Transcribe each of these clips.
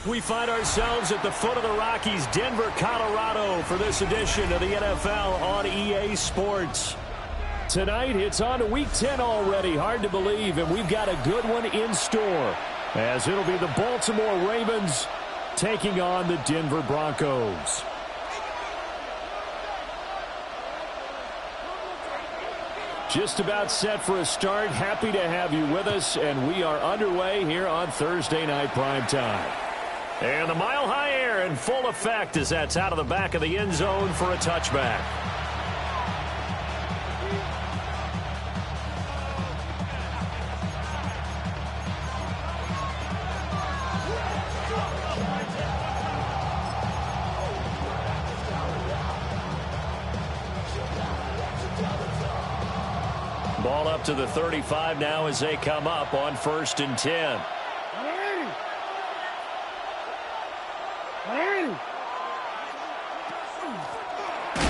We find ourselves at the foot of the Rockies, Denver, Colorado, for this edition of the NFL on EA Sports. Tonight, it's on to Week 10 already. Hard to believe, and we've got a good one in store, as it'll be the Baltimore Ravens taking on the Denver Broncos. Just about set for a start. Happy to have you with us, and we are underway here on Thursday Night Primetime. And the Mile High Air in full effect as that's out of the back of the end zone for a touchback. Ball up to the 35 now as they come up on 1st and 10.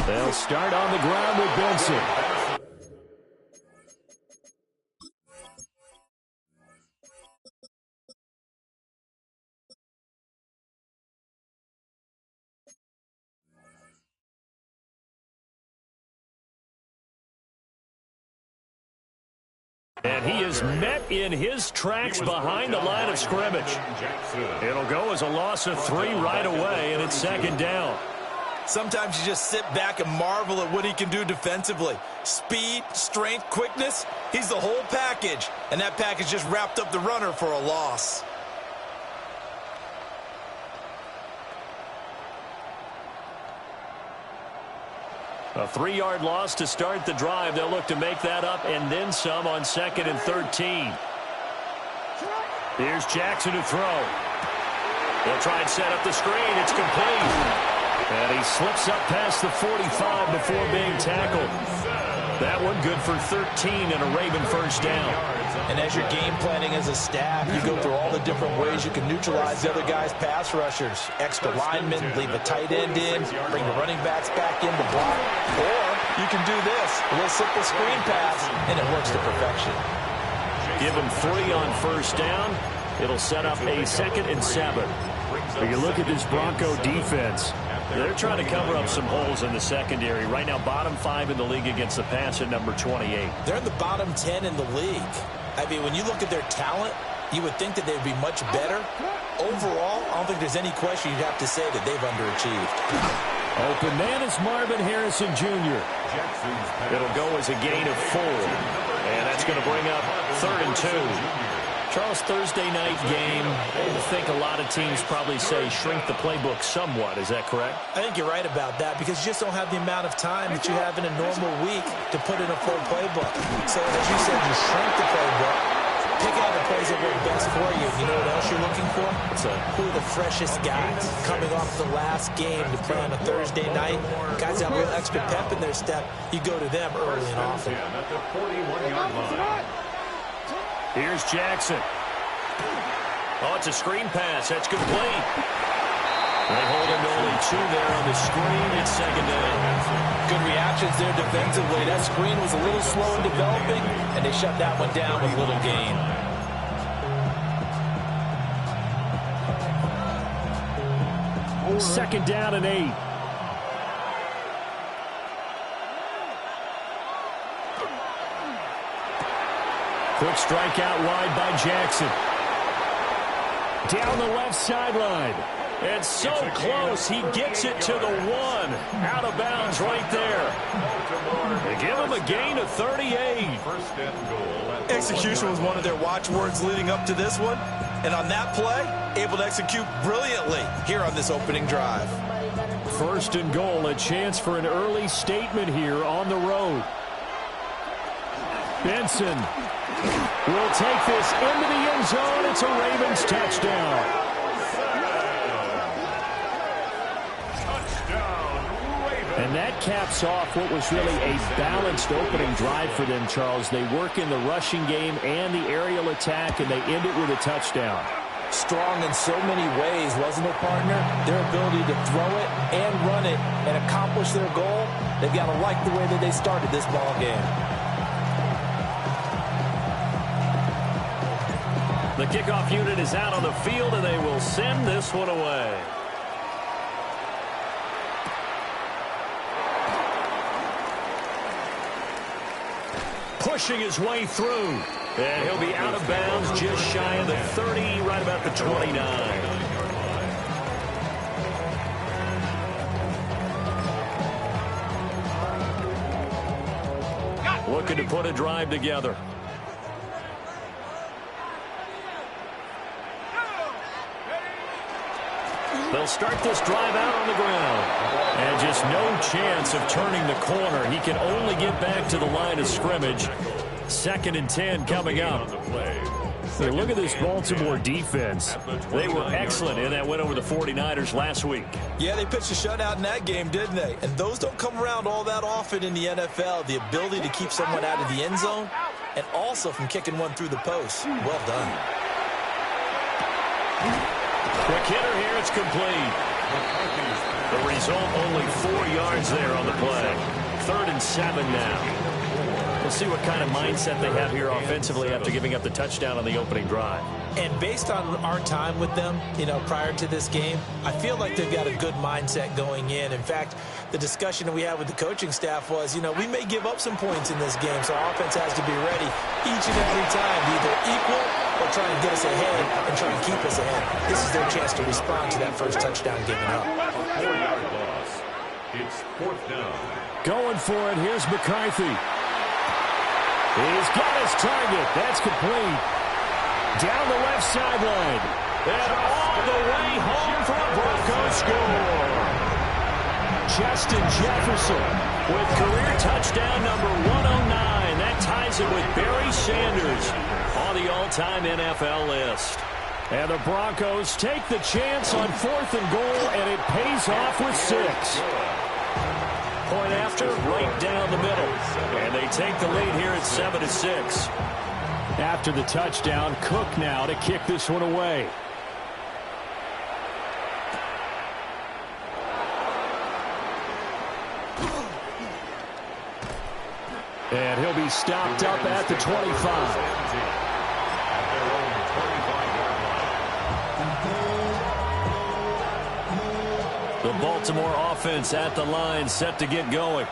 They'll start on the ground with Benson. And he is met in his tracks behind the line of scrimmage. It'll go as a loss of 3 right away, and it's 2nd down. Sometimes you just sit back and marvel at what he can do defensively. Speed, strength, quickness, he's the whole package. And that package just wrapped up the runner for a loss. A 3-yard loss to start the drive. They'll look to make that up and then some on 2nd and 13. Here's Jackson to throw. They'll try and set up the screen. It's complete. And he slips up past the 45 before being tackled. That one good for 13 and a Raven first down. And as you're game planning as a staff, you go through all the different ways you can neutralize the other guy's pass rushers. Extra linemen, leave a tight end in, bring the running backs back in to block. Or you can do this, a little simple screen pass, and it works to perfection. Give him 3 on first down. It'll set up a 2nd and 7. When you look at this Bronco defense, they're trying to cover up some holes in the secondary. Right now, bottom 5 in the league against the pass at number 28. They're in the bottom 10 in the league. I mean, when you look at their talent, you would think that they'd be much better. Overall, I don't think there's any question you'd have to say that they've underachieved. Open man is Marvin Harrison Jr. It'll go as a gain of 4. And that's going to bring up 3rd and 2. Charles, Thursday night game, I think a lot of teams probably say shrink the playbook somewhat. Is that correct? I think you're right about that because you just don't have the amount of time that you have in a normal week to put in a full playbook. So as you said, you shrink the playbook, pick out the plays that work best for you. You know what else you're looking for? Who are the freshest guys coming off the last game to play on a Thursday night? Guys that have a little extra pep in their step, you go to them early and often. Here's Jackson. Oh, it's a screen pass. That's complete. They hold him to only 2 there on the screen. It's 2nd down. Good reactions there defensively. That screen was a little slow in developing, and they shut that one down with little gain. Second down and 8. Quick strike out wide by Jackson. Down the left sideline. And so close, he gets it to the 1. Out of bounds right there. They give him a gain of 38. Execution was one of their watchwords leading up to this one. And on that play, able to execute brilliantly here on this opening drive. 1st and goal, a chance for an early statement here on the road. Benson will take this into the end zone. It's a Ravens touchdown. And that caps off what was really a balanced opening drive for them, Charles. They work in the rushing game and the aerial attack, and they end it with a touchdown. Strong in so many ways, wasn't it, partner? Their ability to throw it and run it and accomplish their goal, they've got to like the way that they started this ball game. The kickoff unit is out on the field, and they will send this one away. Pushing his way through. And he'll be out of bounds just shy of the 30, right about the 29. Looking to put a drive together. They'll start this drive out on the ground. And just no chance of turning the corner. He can only get back to the line of scrimmage. 2nd and 10 coming up. Hey, look at this Baltimore defense. They were excellent in that win over the 49ers last week. Yeah, they pitched a shutout in that game, didn't they? And those don't come around all that often in the NFL. The ability to keep someone out of the end zone and also from kicking one through the post. Well done. Quick hitter here. It's complete. The result, only 4 yards there on the play. 3rd and 7 now. We'll see what kind of mindset they have here offensively after giving up the touchdown on the opening drive. And based on our time with them, prior to this game, I feel like they've got a good mindset going in. In fact, the discussion that we had with the coaching staff was, we may give up some points in this game, so our offense has to be ready each and every time, either equal or try and get us ahead and try and keep us ahead. This is their chance to respond to that first touchdown given up. A 4-yard loss. It's 4th down. Going for it. Here's McCarthy. He's got his target. That's complete. Down the left sideline. And all the way home for a Broncos score. Justin Jefferson with career touchdown number 109. That ties it with Barry Sanders on the all-time NFL list. And the Broncos take the chance on 4th and goal, and it pays off with 6. Point after, right down the middle. And they take the lead here at 7-6. After the touchdown, Cook now to kick this one away. And he'll be stopped up at the 25. The Baltimore offense at the line, set to get going.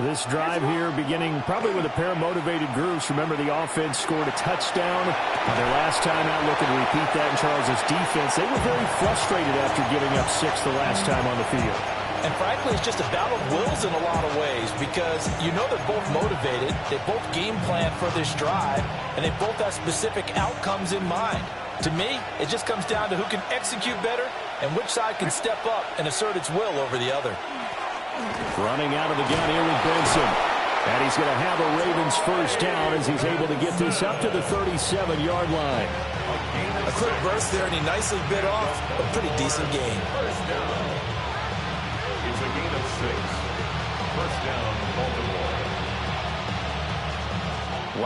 This drive here beginning probably with a pair of motivated groups. Remember, the offense scored a touchdown on their last time out. Looking to repeat that in Charles's defense. They were very frustrated after giving up 6 the last time on the field. And frankly, it's just a battle of wills in a lot of ways because they're both motivated. They both game plan for this drive, and they both have specific outcomes in mind. To me, it just comes down to who can execute better and which side can step up and assert its will over the other. Running out of the gun here with Benson. And he's going to have a Ravens first down as he's able to get this up to the 37-yard line. A quick burst there, and he nicely bit off a pretty decent gain. First down. It's a gain of 6. First down, Baltimore.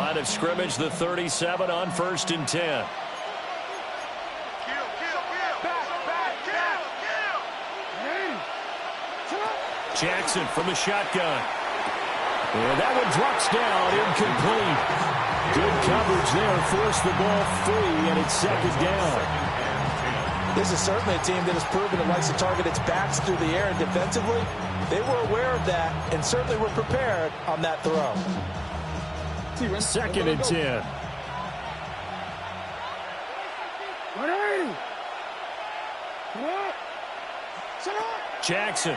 Line of scrimmage, the 37 on 1st and 10. Jackson from the shotgun. And that one drops down, incomplete. Good coverage there, forced the ball free, and it's 2nd down. This is certainly a team that has proven it likes to target its backs through the air, and defensively, they were aware of that and certainly were prepared on that throw. 2nd and 10. Jackson.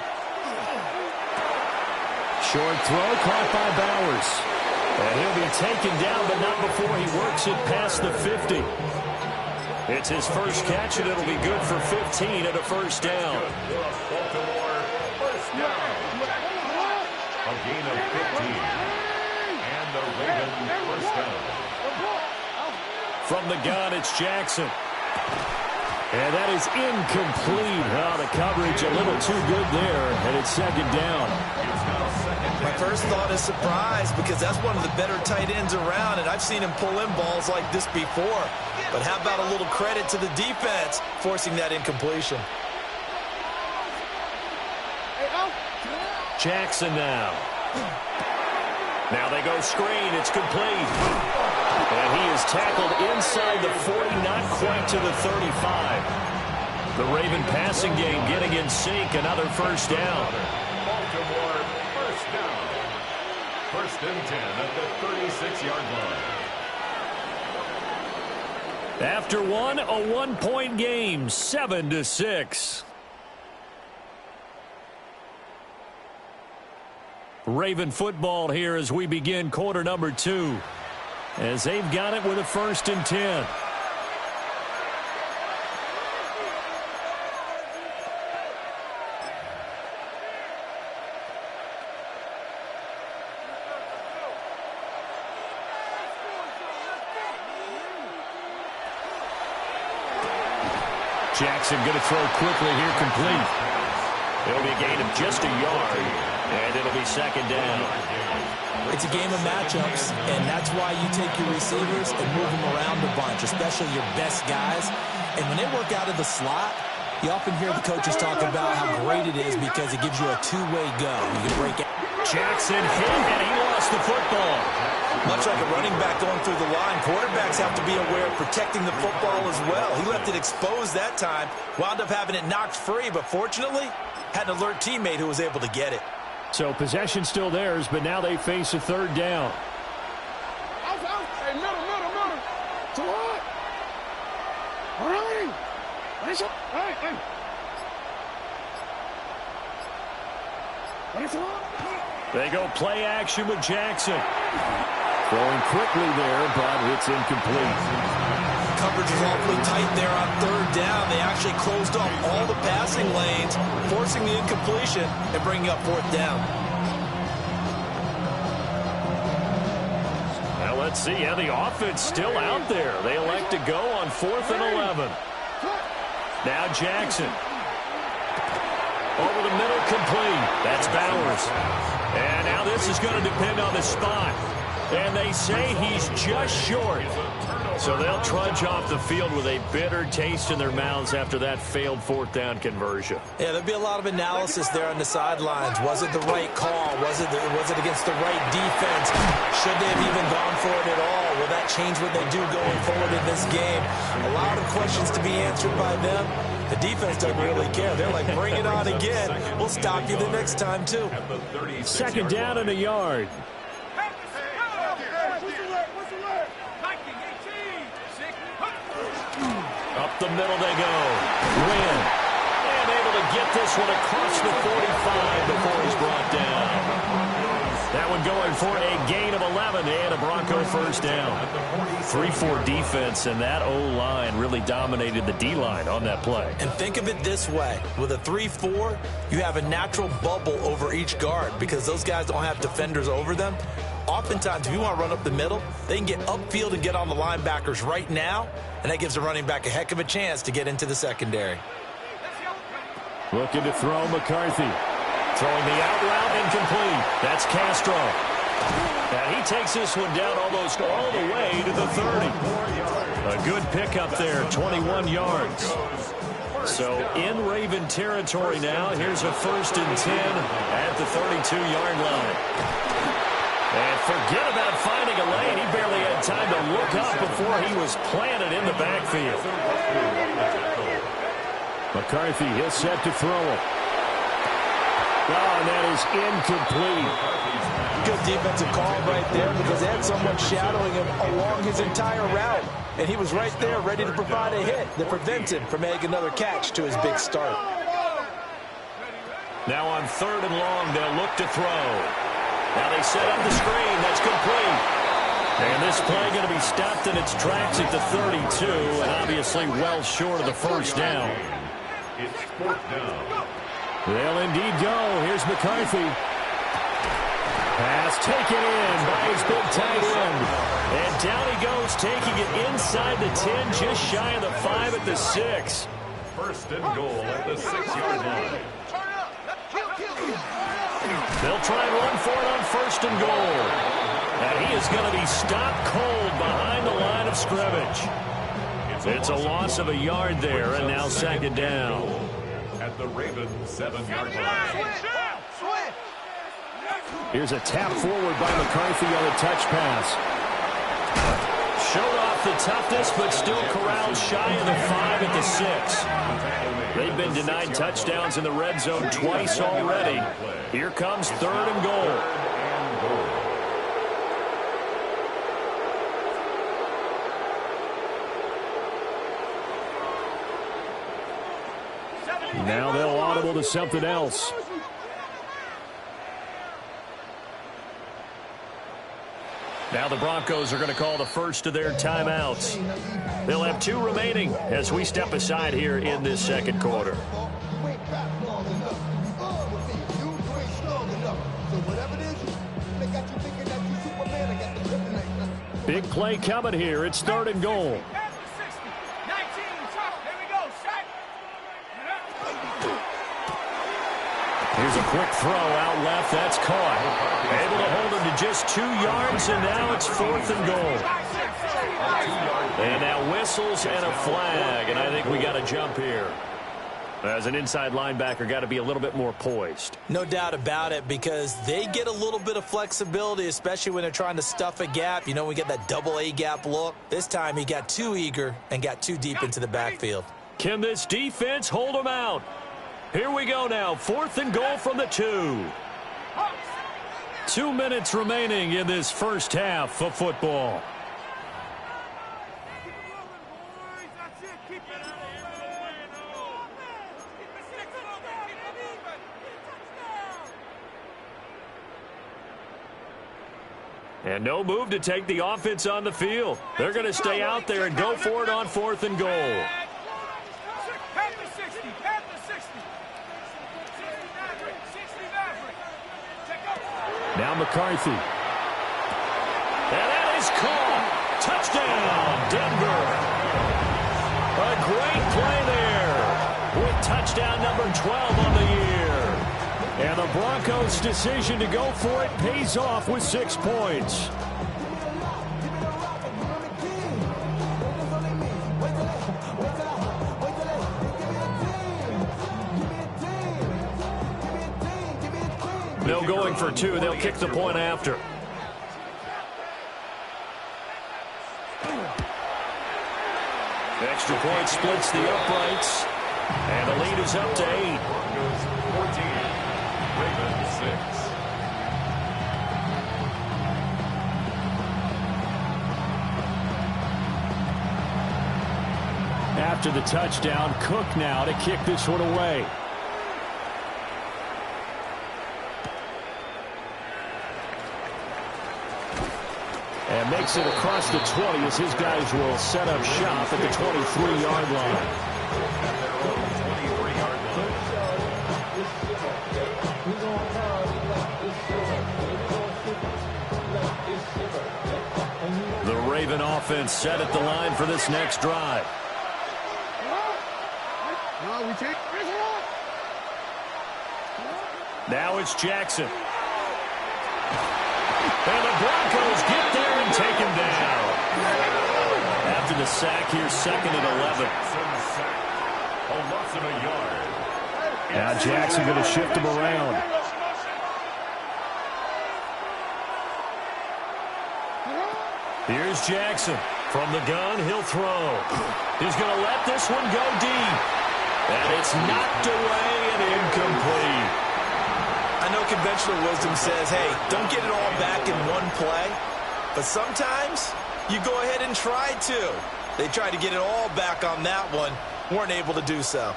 Short throw caught by Bowers. And he'll be taken down, but not before he works it past the 50. It's his first catch, and it'll be good for 15 at a first down. Baltimore, first down. A gain of 15. And the Ravens first down. From the gun, it's Jackson. And that is incomplete. Oh, the coverage a little too good there, and it's 2nd down. My first thought is surprise because that's one of the better tight ends around, and I've seen him pull in balls like this before. But how about a little credit to the defense forcing that incompletion? Jackson now. Now they go screen. It's complete. And he is tackled inside the 40, not quite to the 35. The Raven passing game getting in sync, another first down. Baltimore first down. First and 10 at the 36-yard line. After one, a one-point game, 7-6. Raven football here as we begin quarter number 2. As they've got it with a first and 10. Jackson going to throw quickly here, complete. It'll be a gain of just a yard, and it'll be second down. It's a game of matchups, and that's why you take your receivers and move them around a bunch, especially your best guys. And when they work out of the slot, you often hear the coaches talk about how great it is because it gives you a two-way go. You can break it. Jackson hit, and he lost the football. Much like a running back going through the line, quarterbacks have to be aware of protecting the football as well. He left it exposed that time, wound up having it knocked free, but fortunately, had an alert teammate who was able to get it. So possession still theirs, but now they face a third down. Hey, middle. To what? All right. Hey. They go play action with Jackson. Throwing quickly there, but it's incomplete. Coverage is awfully tight there on third down. They actually closed off all the passing lanes, forcing the incompletion and bringing up fourth down. Now let's see. Yeah, the offense still out there. They elect to go on 4th and 11. Now Jackson. Over the middle, complete. That's Bowers. And now this is going to depend on the spot. And they say he's just short. So they'll trudge off the field with a bitter taste in their mouths after that failed 4th down conversion. Yeah, there'll be a lot of analysis there on the sidelines. Was it the right call? Was it against the right defense? Should they have even gone for it at all? Will that change what they do going forward in this game? A lot of questions to be answered by them. The defense doesn't really care. They're like, bring it on again. We'll stop you the next time, too. Second down and a yard. Up the middle they go. Win. And able to get this one across the 45 before he's brought down. That one going for a gain of 11 and a Bronco first down. 3-4 defense, and that O-line really dominated the D-line on that play. And think of it this way. With a 3-4, you have a natural bubble over each guard because those guys don't have defenders over them. Oftentimes, if you want to run up the middle, they can get upfield and get on the linebackers right now, and that gives the running back a heck of a chance to get into the secondary. Looking to throw McCarthy. Throwing the out route incomplete. That's Castro. And he takes this one down almost all the way to the 30. A good pickup there, 21 yards. So in Raven territory now, here's a 1st and 10 at the 32-yard line. And forget about finding a lane. He barely had time to look up before he was planted in the backfield. McCarthy, he'll set to throw it. Oh, and that is incomplete. Good defensive call right there because they had someone shadowing him along his entire route. And he was right there ready to provide a hit that prevents him from making another catch to his big start. Now on 3rd and long, they'll look to throw. Now they set up the screen. That's complete. And this play going to be stopped in its tracks at the 32, and obviously well short of the first down. It's 4th down. They'll indeed go. Here's McCarthy. Pass taken in by his big tight end. And down he goes, taking it inside the 10, just shy of the 5 at the 6. 1st and goal at the 6-yard line. They'll try and run for it on 1st and goal. And he is going to be stopped cold behind the line of scrimmage. It's a loss of a yard there, and now 2nd down. At the Raven 7-yard line. Here's a tap forward by McCarthy on a touch pass. Showed off the toughness, but still corralled shy of the 5 at the 6. They've been denied touchdowns in the red zone twice already. Here comes 3rd and goal. Now they'll audible to something else. Now the Broncos are going to call the first of their timeouts. They'll have 2 remaining as we step aside here in this second quarter. Big play coming here. It's 3rd and goal. Here's a quick throw out left. That's caught. Able to hold him to just 2 yards, and now it's 4th and goal. And now whistles and a flag, and I think we got to jump here. As an inside linebacker, got to be a little bit more poised. No doubt about it, because they get a little bit of flexibility, especially when they're trying to stuff a gap. You know, we get that double A gap look. This time he got too eager and got too deep into the backfield. Can this defense hold him out? Here we go now. 4th and goal from the 2. 2 minutes remaining in this first half of football. And no move to take the offense on the field. They're going to stay out there and go for it on 4th and goal. Now McCarthy. And that is caught. Touchdown, Denver. A great play there with touchdown number 12 on the year. And the Broncos' decision to go for it pays off with 6 points. No going for 2. They'll kick the point after. Extra point splits the uprights. And the lead is up to 8. Broncos 14, Ravens 6. After the touchdown, Cook now to kick this one away. And makes it across the 20 as his guys will set up shop at the 23-yard line. The Raven offense set at the line for this next drive. Now it's Jackson. And the Broncos get there and take him down. After the sack, here's 2nd and 11. A loss of a yard. Now Jackson going to shift him around. Here's Jackson. From the gun, he'll throw. He's going to let this one go deep. And it's knocked away and incomplete. I know conventional wisdom says, hey, don't get it all back in one play. But sometimes you go ahead and try to. They tried to get it all back on that one. Weren't able to do so.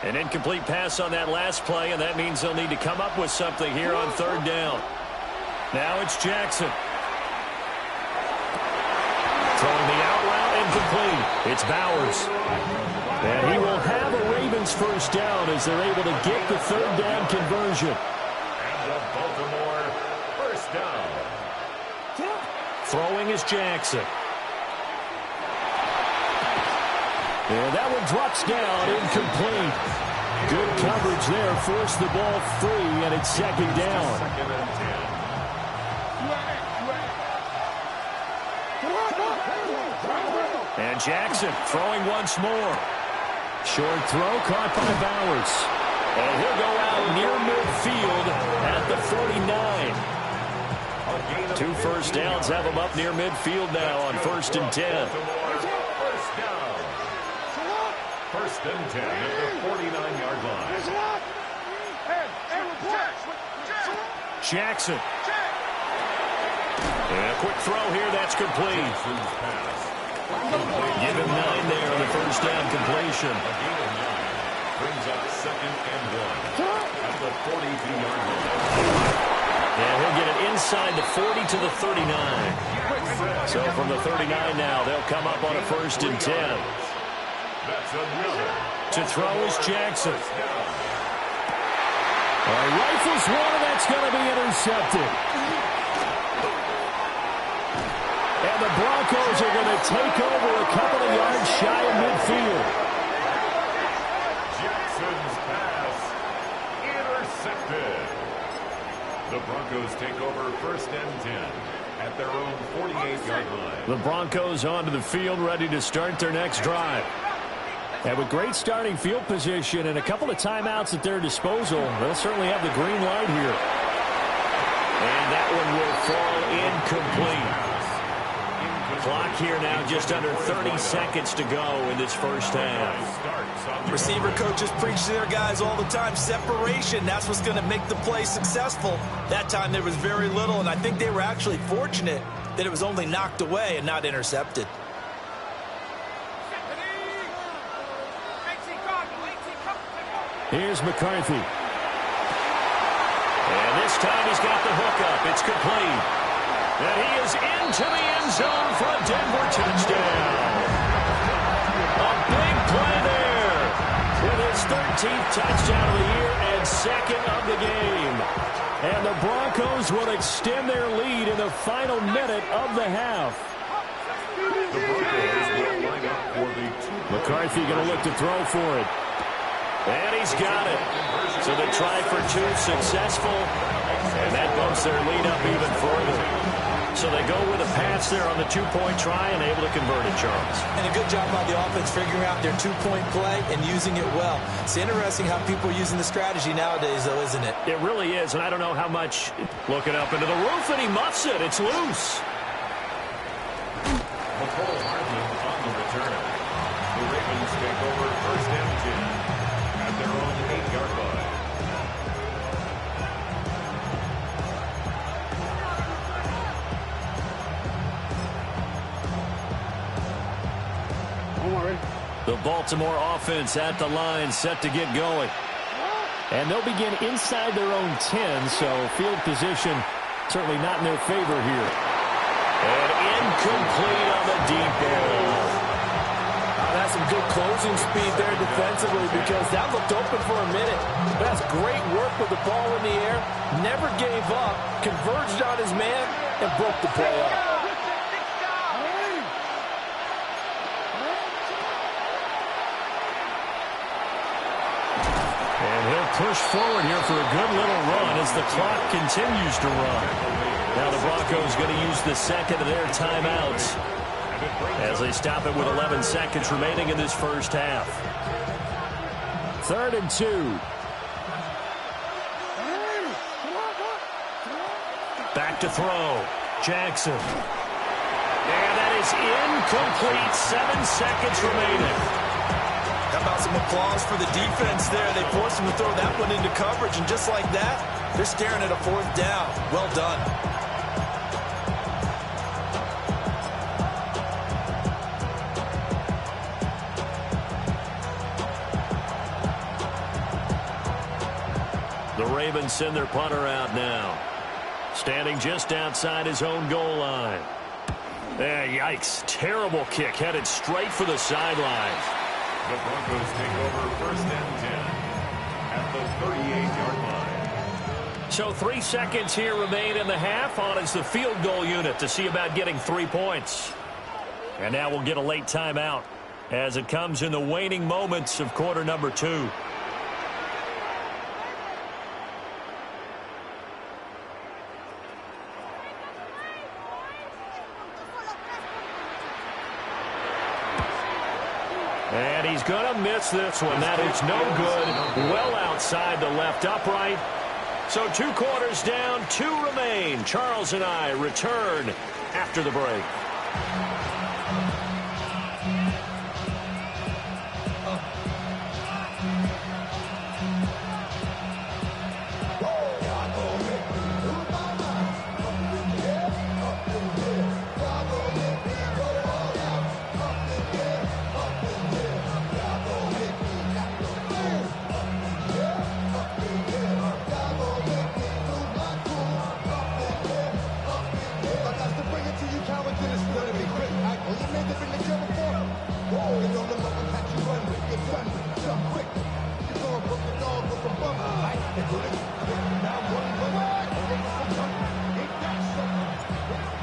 An incomplete pass on that last play, and that means they'll need to come up with something here on 3rd down. Now it's Jackson. Throwing the out route incomplete. It's Bowers. And he will have a Ravens first down as they're able to get the 3rd down conversion. And the Baltimore first down. Throwing is Jackson. And that one drops down, incomplete. Good coverage there, forced the ball free, and it's 2nd down. 2nd and 10. And Jackson throwing once more. Short throw caught by Bowers. And he'll go out near midfield at the 49. 2 first downs have them up near midfield now on 1st and 10. First down. First and 10 at the 49-yard line. Jackson. And a quick throw here, that's complete. Give him 9 there on the first down completion. A gain of 9 brings up 2nd and 1 at the 42-yard line. And he'll get it inside the 40 to the 39. So from the 39 now, they'll come up on a 1st and 10. That's another. To throw is Jackson. Rifles one, and that's going to be intercepted. And the Broncos are going to take over a couple of yards shy of midfield. Jackson's pass intercepted. The Broncos take over 1st and 10 at their own 48-yard line. The Broncos onto the field, ready to start their next drive. And with great starting field position and a couple of timeouts at their disposal, they'll certainly have the green light here. And that one will fall incomplete. Clock here now just under 30 seconds to go in this first half. Receiver coaches preach to their guys all the time. Separation, that's what's going to make the play successful. That time there was very little, and I think they were actually fortunate that it was only knocked away and not intercepted. Here's McCarthy. And this time he's got the hook up. It's complete. And he is into the end zone for a Denver touchdown. A big play there with his 13th touchdown of the year and 2nd of the game. And the Broncos will extend their lead in the final minute of the half. The Broncos will line up for the 2. McCarthy going to look to throw for it. And he's got it. So the try for 2 successful. And that bumps their lead up even further. So they go with a pass there on the 2-point try and able to convert it, Charles. And a good job by the offense figuring out their 2-point play and using it well. It's interesting how people are using the strategy nowadays, though, isn't it? It really is, and I don't know how much. Looking up into the roof, and he muffs it. It's loose. McCole Hardman on the return. The Ravens take over 1st and 10 at their own 8-yard line. The Baltimore offense at the line, set to get going. And they'll begin inside their own 10, so field position certainly not in their favor here. And incomplete on the deep ball. That's some good closing speed there defensively because that looked open for a minute. That's great work with the ball in the air. Never gave up, converged on his man, and broke the play up. And he'll push forward here for a good little run as the clock continues to run. Now the Broncos going to use the 2nd of their timeouts as they stop it with 11 seconds remaining in this first half. 3rd and 2. Back to throw. Jackson. And that is incomplete. 7 seconds remaining. How about some applause for the defense there? They forced him to throw that one into coverage, and just like that, they're staring at a 4th down. Well done. The Ravens send their punter out now. Standing just outside his own goal line. Yikes. Terrible kick headed straight for the sidelines. The Broncos take over 1st and 10 at the 38-yard line. So 3 seconds here remain in the half. On is the field goal unit to see about getting 3 points. And now we'll get a late timeout as it comes in the waning moments of quarter number 2. And he's going to miss this one. That is no good. Well outside the left upright. So 2 quarters down, 2 remain. Charles and I return after the break.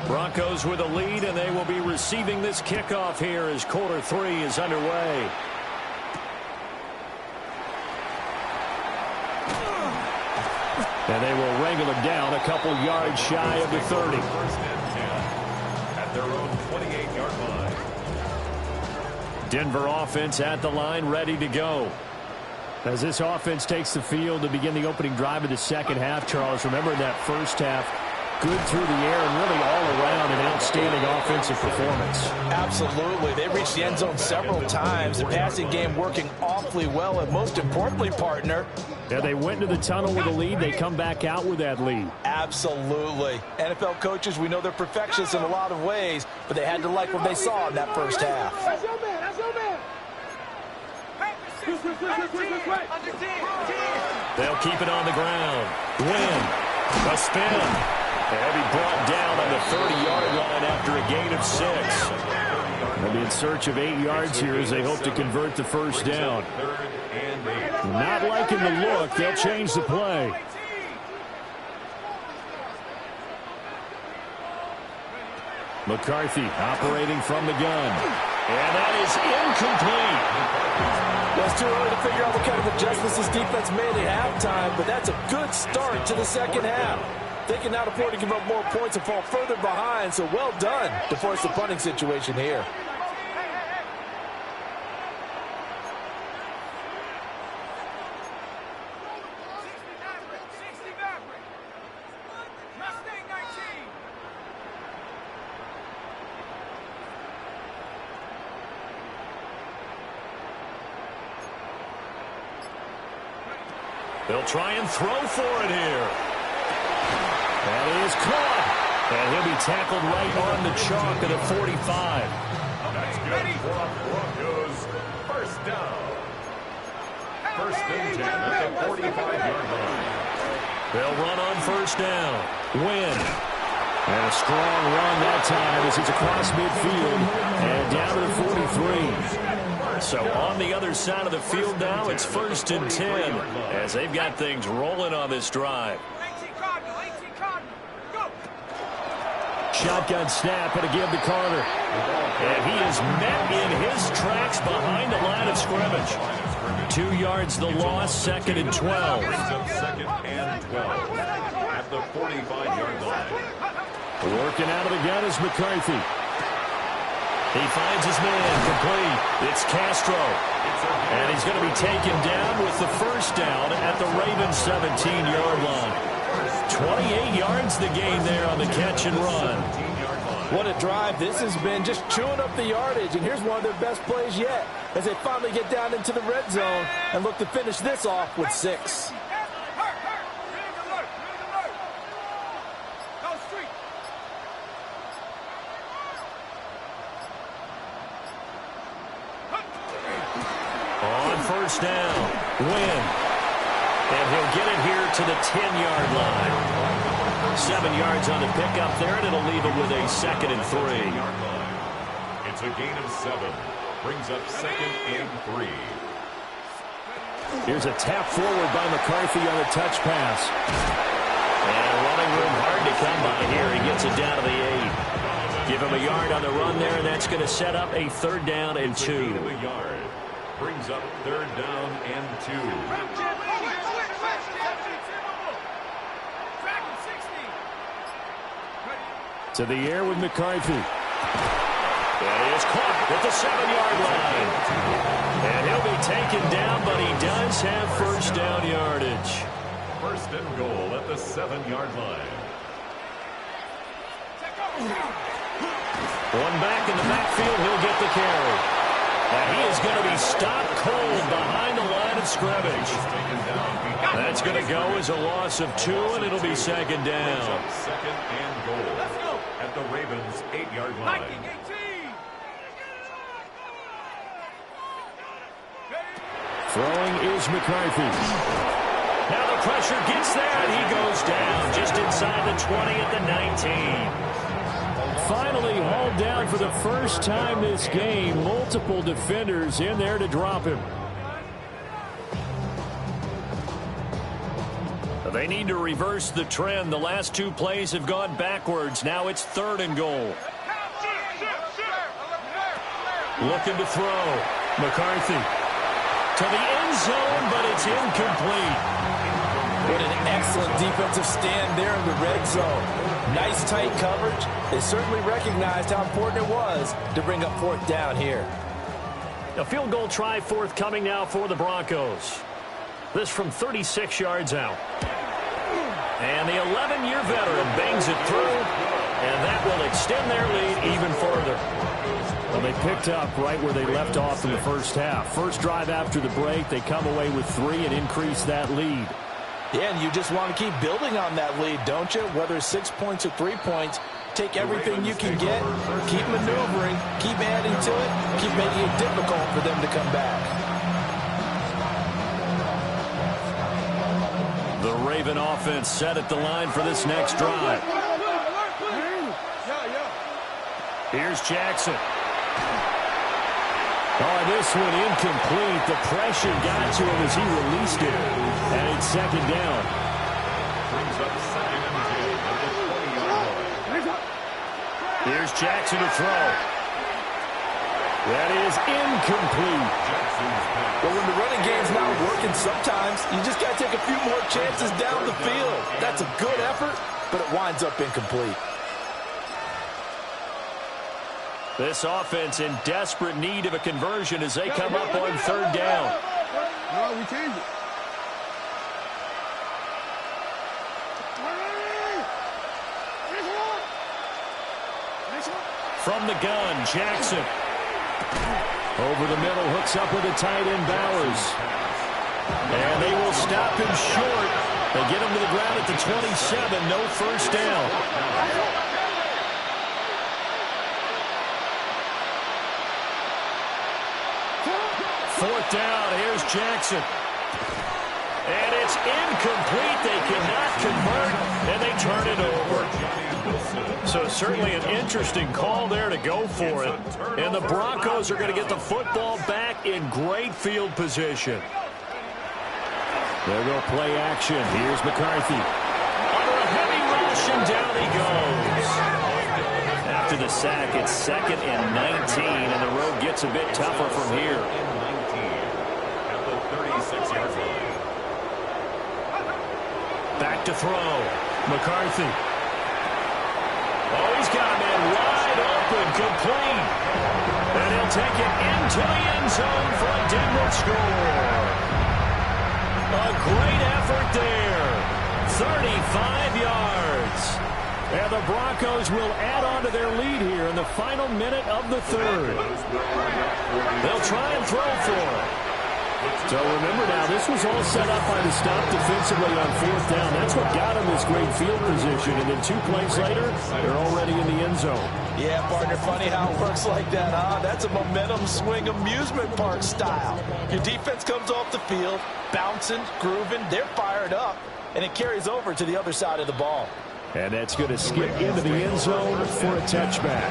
Broncos with a lead, and they will be receiving this kickoff here as quarter 3 is underway. And they will wrangle it down a couple yards shy of the 30. First and 10 at their own 28-yard line. Denver offense at the line, ready to go. As this offense takes the field to begin the opening drive of the second half, Charles, remember in that first half, good through the air and really all around an outstanding offensive performance. Absolutely. They reached the end zone several times. The passing game working awfully well, and most importantly, partner. Yeah, they went into the tunnel with a lead. They come back out with that lead. Absolutely. NFL coaches, we know they're perfectionists in a lot of ways, but they had to like what they saw in that first half. That's your man. That's your man. They'll keep it on the ground. Win. A spin. And be brought down on the 30-yard line after a gain of 6. They'll be in search of 8 yards here as they hope to convert the first down. Not liking the look. They'll change the play. McCarthy operating from the gun. And that is incomplete. It's too early to figure out what kind of adjustments this defense made at halftime, but that's a good start to the second half. They can not afford to give up more points and fall further behind, so well done to force the punting situation here. They'll try and throw for it here. And he is caught. And he'll be tackled right on the chalk at the 45. That's good for Broncos. First down. First and 10 at the 45-yard line. They'll run on first down. Win. And a strong run that time as it's across midfield and down to the 43. So on the other side of the field now, it's first and 10 as they've got things rolling on this drive. Shotgun snap and a give to Carter. And he is met in his tracks behind the line of scrimmage. 2 yards the loss, second and 12. Second and 12 at the 45-yard line. Working out of the gun is McCarthy. He finds his man complete. It's Castro. And he's going to be taken down with the first down at the Ravens' 17-yard line. 28 yards the gain there on the catch and run. What a drive this has been, just chewing up the yardage. And here's one of their best plays yet as they finally get down into the red zone and look to finish this off with 6. On first down, Win. And he'll get it here to the 10-yard line. 7 yards on the pickup there, and it'll leave it with a second and 3. It's a gain of 7. Brings up second and 3. Here's a tap forward by McCarthy on the touch pass. And running room hard to come by here. He gets it down to the 8. Give him a yard on the run there, and that's going to set up a third down and 2. Brings up third down and 2. To the air with McCarthy. And he is caught at the 7-yard line. And he'll be taken down, but he does have first down yardage. first and goal at the 7-yard line. One back in the backfield, he'll get the carry. And he is going to be stopped cold behind the line of scrimmage. That's going to go as a loss of 2, and it'll be second down. Second and goal at the Ravens' 8-yard line. Throwing is McCarthy. Now the pressure gets there, and he goes down just inside the 20 at the 19. Finally hauled down for the first time this game. Multiple defenders in there to drop him. They need to reverse the trend. The last 2 plays have gone backwards. Now it's 3rd and goal. Looking to throw. McCarthy to the end zone, but it's incomplete. What an excellent defensive stand there in the red zone. Nice tight coverage. They certainly recognized how important it was to bring up 4th down here. A field goal try forthcoming now for the Broncos. This from 36 yards out. And the 11-year veteran bangs it through, and that will extend their lead even further. Well, they picked up right where they left off in the first half. First drive after the break, they come away with 3 and increase that lead. Yeah, and you just want to keep building on that lead, don't you? Whether it's 6 points or 3 points, take everything you can get, keep maneuvering, keep adding to it, keep making it difficult for them to come back. The Raven offense set at the line for this next drive. Here's Jackson. Oh, this one incomplete. The pressure got to him as he released it. And it's second down. Brings up second and 10 at the 20-yard line. Here's Jackson to throw. That is incomplete. But when the running game's not working, sometimes you just got to take a few more chances down the field. That's a good effort, but it winds up incomplete. This offense in desperate need of a conversion as they come up on 3rd down. No, we changed it. From the gun, Jackson. Over the middle, hooks up with the tight end, Bowers. And they will stop him short. They get him to the ground at the 27, no first down. Fourth down, here's Jackson. And it's incomplete. They cannot convert, and they turn it over. So certainly an interesting call there to go for it. And the Broncos are going to get the football back in great field position. They'll go play action. Here's McCarthy. Under a heavy rush, and down he goes. After the sack, it's 2nd and 19, and the road gets a bit tougher from here. At the 36-yard line. Back to throw. McCarthy. Oh, he's got a man wide open, complete. And he'll take it into the end zone for a Denver score. A great effort there. 35 yards. And the Broncos will add on to their lead here in the final minute of the 3rd. They'll try and throw for it. So remember now, this was all set up by the stop defensively on 4th down. That's what got them this great field position. And then 2 plays later, they're already in the end zone. Yeah, partner, funny how it works like that, huh? That's a momentum swing amusement park style. Your defense comes off the field, bouncing, grooving, they're fired up, and it carries over to the other side of the ball. And that's going to skip into the end zone for a touchback.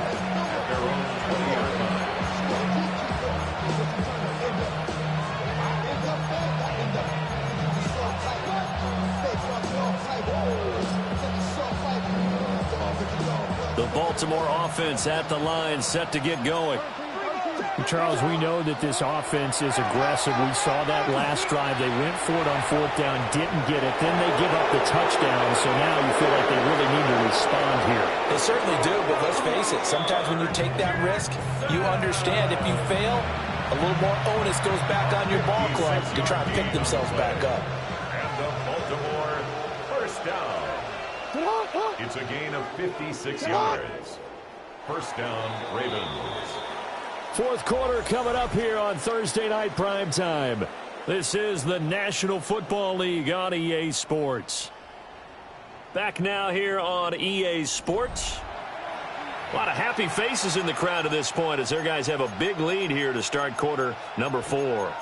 The Baltimore offense at the line, set to get going. Charles, we know that this offense is aggressive. We saw that last drive. They went for it on 4th down, didn't get it. Then they give up the touchdown, so now you feel like they really need to respond here. They certainly do, but let's face it. Sometimes when you take that risk, you understand if you fail, a little more onus goes back on your ball club to try and pick themselves back up. And the Baltimore It's a gain of 56 yards. First down, Ravens. Fourth quarter coming up here on Thursday Night Primetime. This is the National Football League on EA Sports. Back now here on EA Sports. A lot of happy faces in the crowd at this point as their guys have a big lead here to start quarter number 4.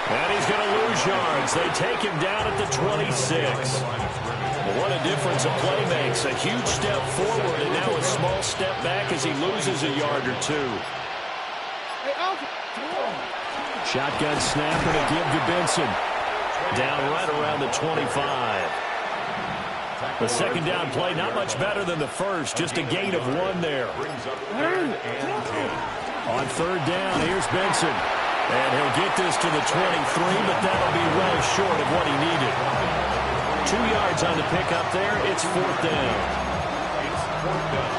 And he's going to lose yards. They take him down at the 26. Well, what a difference a play makes. A huge step forward and now a small step back as he loses a yard or two. Shotgun snap and a give to Benson. Down right around the 25. The second down play not much better than the first. Just a gain of 1 there. On third down, here's Benson. And he'll get this to the 23, but that'll be well short of what he needed. 2 yards on the pickup there. It's fourth down. It's fourth down.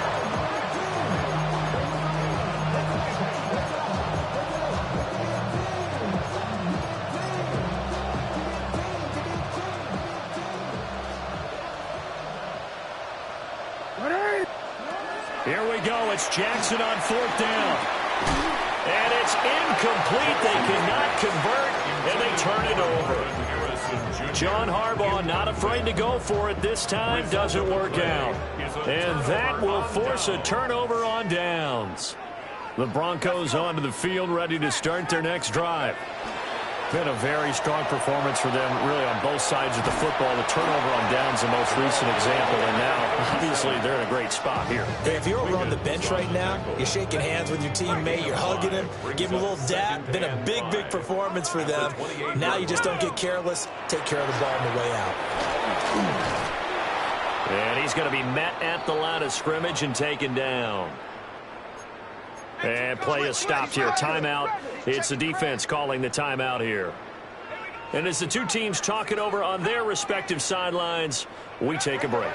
Here we go. It's Jackson on fourth down. And it's incomplete. They cannot convert, and they turn it over. John Harbaugh not afraid to go for it this time. Doesn't work out. And that will force a turnover on downs. The Broncos onto the field, ready to start their next drive. Been a very strong performance for them, really, on both sides of the football. The turnover on downs, the most recent example, and now, obviously, they're in a great spot here. Hey, if you're over on the bench right now, you're shaking hands with your teammate, you're hugging him, giving him a little dap. Been a big, big performance for them. Now you just don't get careless. Take care of the ball on the way out. And he's going to be met at the line of scrimmage and taken down. And play is stopped here. Timeout. It's the defense calling the timeout here. And as the two teams talk it over on their respective sidelines, we take a break.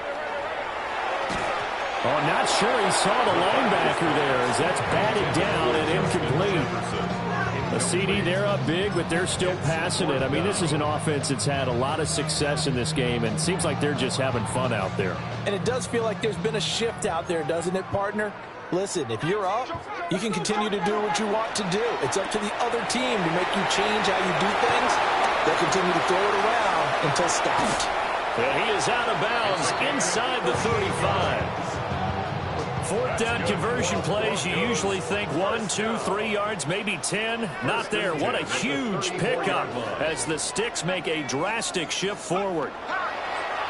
Oh, not sure he saw the linebacker there as that's batted down and incomplete. The CD, they're up big, but they're still passing it. I mean, this is an offense that's had a lot of success in this game, and it seems like they're just having fun out there. And it does feel like there's been a shift out there, doesn't it, partner? Listen, if you're up, you can continue to do what you want to do. It's up to the other team to make you change how you do things. They'll continue to throw it around until stopped. And he is out of bounds inside the 35. Fourth down conversion plays, you usually think 1, 2, 3 yards, maybe 10. Not there. What a huge pickup as the Sticks make a drastic shift forward.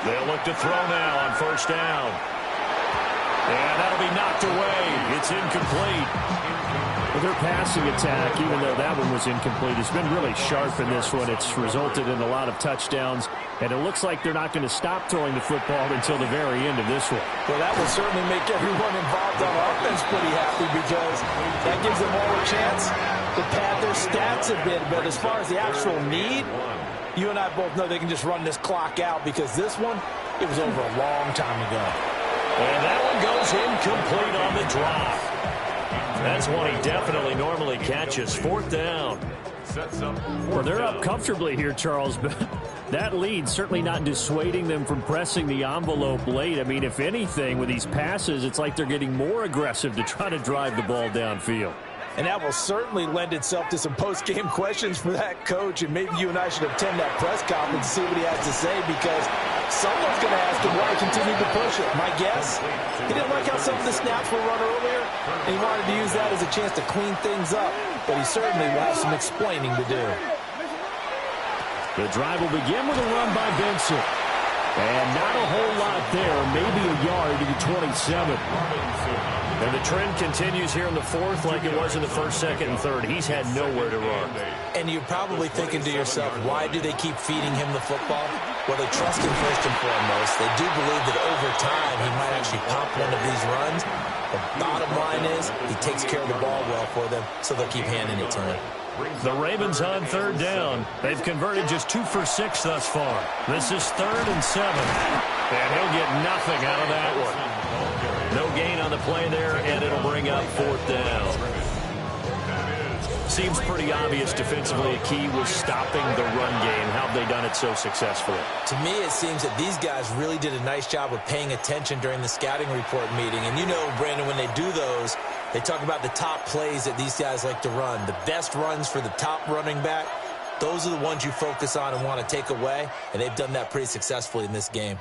They'll look to throw now on first down. And that'll be knocked away. It's incomplete. Well, their passing attack, even though that one was incomplete, has been really sharp in this one. It's resulted in a lot of touchdowns, and it looks like they're not going to stop throwing the football until the very end of this one. Well, that will certainly make everyone involved on offense pretty happy because that gives them all a chance to pad their stats a bit. But as far as the actual need, you and I both know they can just run this clock out because this one, it was over a long time ago. And that one goes incomplete on the drop. That's one he definitely normally catches. Fourth down. Well, they're up comfortably here, Charles, but that lead certainly not dissuading them from pressing the envelope late. I mean, if anything, with these passes, it's like they're getting more aggressive to try to drive the ball downfield. And that will certainly lend itself to some post-game questions for that coach, and maybe you and I should attend that press conference and see what he has to say because someone's going to ask him why he continued to push it. My guess, he didn't like how some of the snaps were run earlier, and he wanted to use that as a chance to clean things up, but he certainly will have some explaining to do. The drive will begin with a run by Benson. And not a whole lot there, maybe a yard to the 27. And the trend continues here in the fourth like it was in the first, second, and third. He's had nowhere to run. And you're probably thinking to yourself, why do they keep feeding him the football? Well, they trust him first and foremost. They do believe that over time he might actually pop one of these runs. The bottom line is he takes care of the ball well for them, so they'll keep handing it to him. The Ravens on third down. They've converted just 2 for 6 thus far. This is 3rd and 7. And he'll get nothing out of that one. No gain on the play there, and it'll bring up 4th down. Seems pretty obvious defensively. A key was stopping the run game. How have they done it so successfully? To me, it seems that these guys really did a nice job of paying attention during the scouting report meeting. And you know, Brandon, when they do those, they talk about the top plays that these guys like to run. The best runs for the top running back, those are the ones you focus on and want to take away. And they've done that pretty successfully in this game.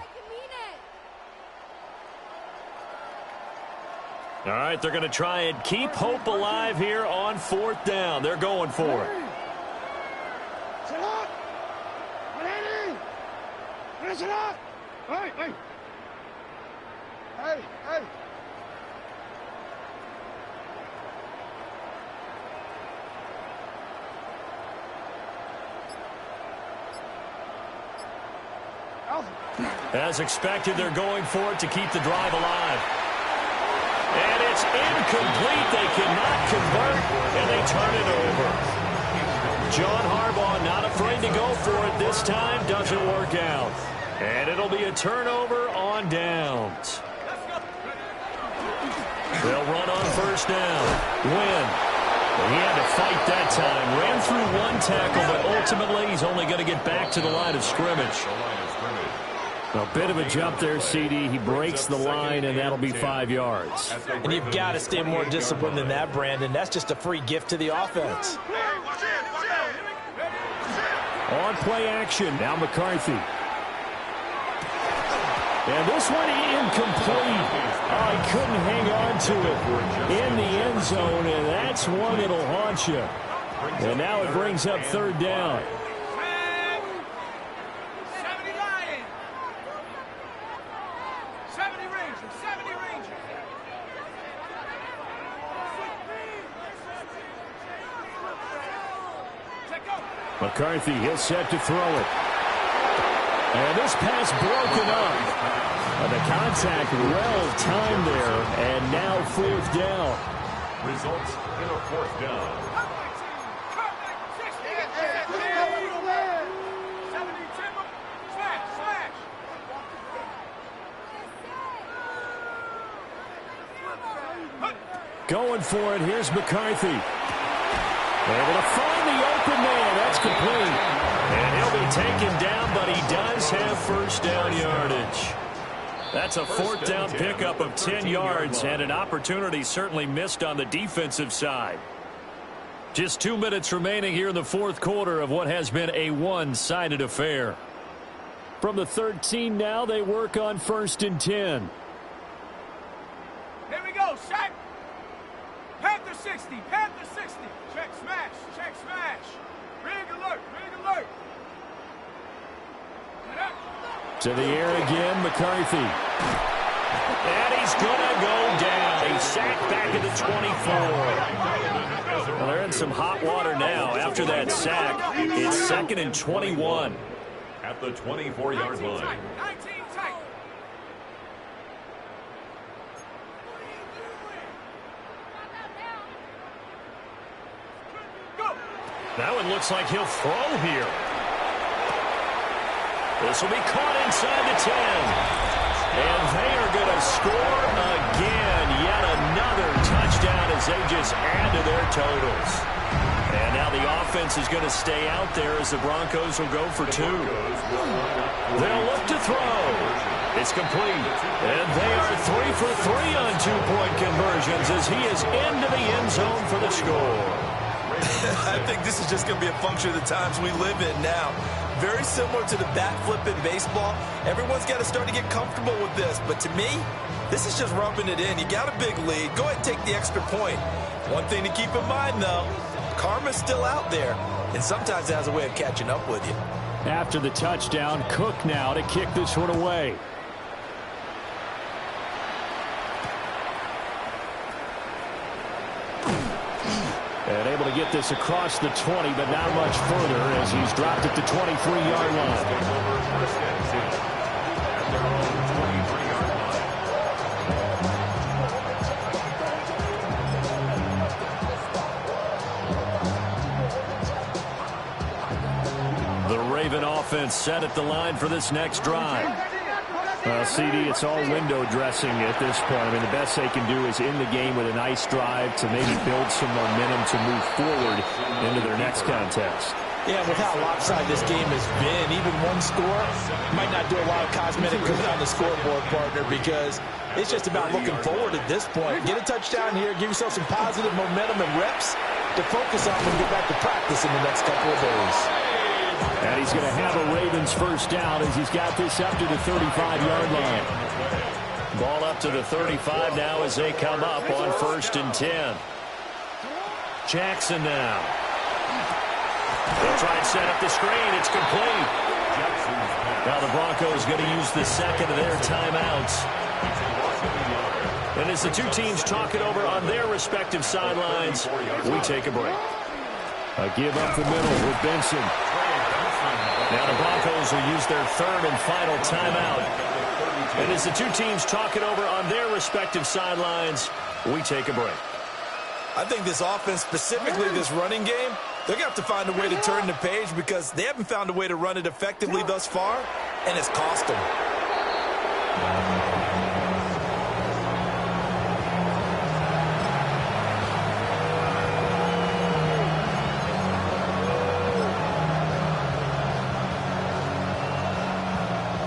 All right, they're going to try and keep hope alive here on 4th down. They're going for it. Hey. As expected, they're going for it to keep the drive alive. And it's incomplete. They cannot convert, and they turn it over. John Harbaugh not afraid to go for it this time. Doesn't work out. And it'll be a turnover on downs. They'll run on 1st down. Win. He had to fight that time. Ran through one tackle, but ultimately he's only going to get back to the line of scrimmage. A bit of a jump there, CD. He breaks the line, and that'll be 5 yards. And you've got to stay more disciplined than that, Brandon. That's just a free gift to the offense. On play action, now McCarthy. And this one incomplete. Oh, he couldn't hang on to it in the end zone, and that's one that'll haunt you. And now it brings up 3rd down. McCarthy, he'll set to throw it. And this pass broken up. And the contact well-timed there. And now 4th down. Results in a 4th down. Going for it. Here's McCarthy. Able to find the open man. That's complete. And he'll be taken down, but he does have 1st down yardage. That's a 4th down pickup of 10 yards, and an opportunity certainly missed on the defensive side. Just 2 minutes remaining here in the 4th quarter of what has been a one-sided affair. From the 13 now, they work on 1st and 10. Here we go, Shaq. Panther 60, Panther 60. Check smash, check smash. Rig alert, rig alert. To the air again, McCarthy. And he's going to go down. A sack back at the 24. Well, they're in some hot water now. After that sack, it's 2nd and 21. At the 24-yard line. 19 tight. That one looks like he'll throw here. This will be caught inside the 10. And they are going to score again. Yet another touchdown as they just add to their totals. And now the offense is going to stay out there as the Broncos will go for 2. They'll look to throw. It's complete. And they are 3 for 3 on 2-point conversions as he is into the end zone for the score. I think this is just going to be a function of the times we live in now. Very similar to the bat flip in baseball. Everyone's got to start to get comfortable with this. But to me, this is just rubbing it in. You got a big lead. Go ahead and take the extra point. One thing to keep in mind, though, karma's still out there. And sometimes it has a way of catching up with you. After the touchdown, Cook now to kick this one away. And able to get this across the 20, but not much further as he's dropped at the 23-yard line. The Raven offense set at the line for this next drive. CD, it's all window dressing at this point. I mean, the best they can do is in the game with a nice drive to maybe build some momentum to move forward into their next contest. Yeah, with how lopsided this game has been, even one score might not do a lot of cosmetic good on the scoreboard, partner, because it's just about looking forward at this point. Get a touchdown here, give yourself some positive momentum and reps to focus on when you get back to practice in the next couple of days. And he's going to have a Ravens first down as he's got this up to the 35-yard line. Ball up to the 35 now as they come up on 1st and 10. Jackson now. They'll try and set up the screen. It's complete. Now the Broncos going to use the second of their timeouts. And as the two teams talk it over on their respective sidelines, we take a break. A give up the middle with Benson. Now the Broncos will use their third and final timeout. And as the two teams talk it over on their respective sidelines, we take a break. I think this offense, specifically this running game, they're going to have to find a way to turn the page because they haven't found a way to run it effectively thus far, and it's cost them.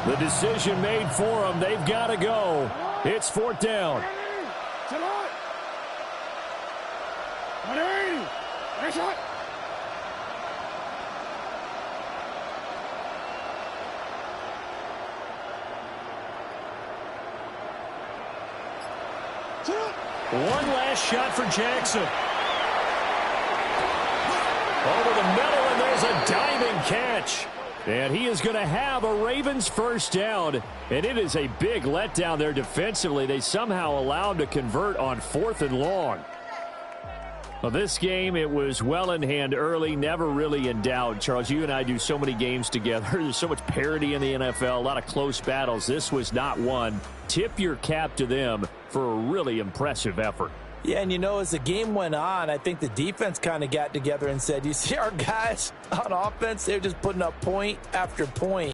The decision made for them. They've got to go. It's 4th down. One last shot for Jackson. Over the middle, and there's a diving catch. And he is going to have a Ravens first down. And it is a big letdown there defensively. They somehow allowed to convert on 4th and long. Well, this game, it was well in hand early, never really in doubt. Charles, you and I do so many games together. There's so much parity in the NFL, a lot of close battles. This was not one. Tip your cap to them for a really impressive effort. Yeah, and you know, as the game went on, I think the defense kind of got together and said, you see our guys on offense, they're just putting up point after point.